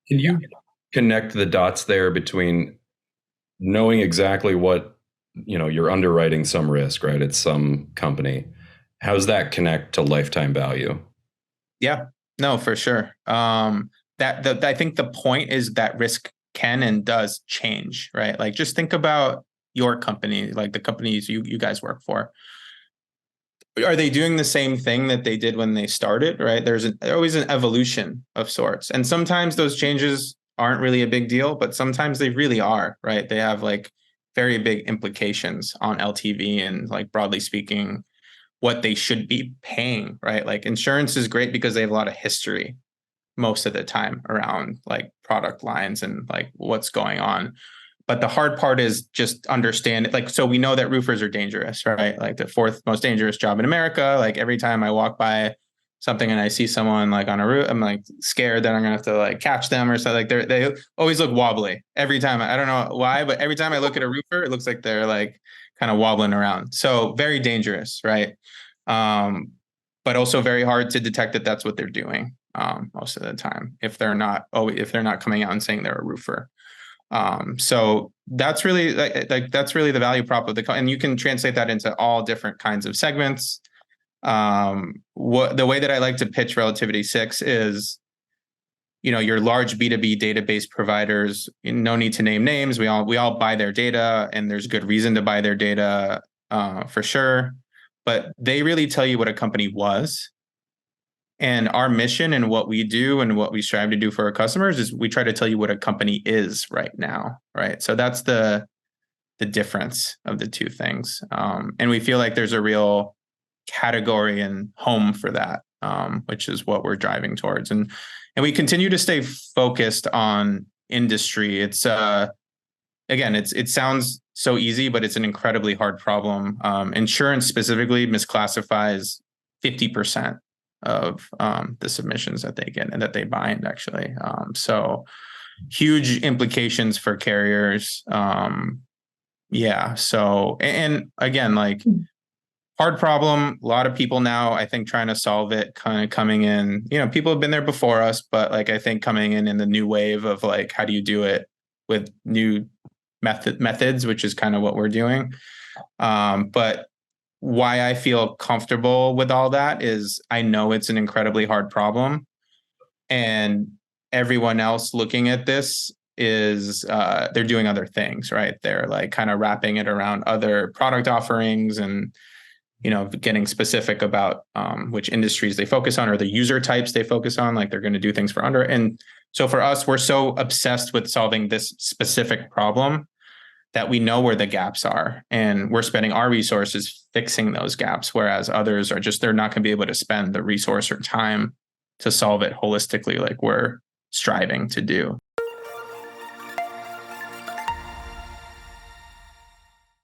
Can you connect the dots there between knowing exactly what, you're underwriting some risk, right? It's some company. How does that connect to lifetime value? Yeah, no, for sure. I think the point is that risk can and does change, right? Like just think about your company, like the companies you guys work for. Are they doing the same thing that they did when they started, right? There's always an evolution of sorts. And sometimes those changes aren't really a big deal, but sometimes they really are, right? They have like very big implications on LTV and like broadly speaking, what they should be paying, right? Like insurance is great because they have a lot of history most of the time around like product lines and like what's going on. But the hard part is just understand it. Like, so we know that roofers are dangerous, right? Like the fourth most dangerous job in America. Like every time I walk by something and I see someone like on a roof, I'm like scared that I'm gonna have to like catch them or something. Like they always look wobbly every time. I don't know why, but every time I look at a roofer, it looks like they're like kind of wobbling around. So very dangerous, right? Um, but also very hard to detect that that's what they're doing most of the time if they're not coming out and saying they're a roofer. So that's really like that's really the value prop of and you can translate that into all different kinds of segments. What the way that I like to pitch Relativity 6 is, your large B2B database providers, no need to name names. We all buy their data, and there's good reason to buy their data for sure. But they really tell you what a company was. And our mission and what we do and what we strive to do for our customers is we try to tell you what a company is right now, right? So that's the difference of the two things. And we feel like there's a real category and home for that, which is what we're driving towards. And we continue to stay focused on industry. It's again, it sounds so easy, but it's an incredibly hard problem. Insurance specifically misclassifies 50% of the submissions that they get and that they bind actually. So huge implications for carriers. Yeah. So, and again, like hard problem, a lot of people now, I think trying to solve it, kind of coming in, people have been there before us, but like, I think coming in the new wave of like, how do you do it with new methods, which is kind of what we're doing. But why I feel comfortable with all that is I know it's an incredibly hard problem, and everyone else looking at this is they're doing other things, right? They're like kind of wrapping it around other product offerings and getting specific about which industries they focus on or the user types they focus on. Like they're going to do things for under. And so for us, we're so obsessed with solving this specific problem that we know where the gaps are, and we're spending our resources fixing those gaps, whereas others are they're not going to be able to spend the resource or time to solve it holistically like we're striving to do.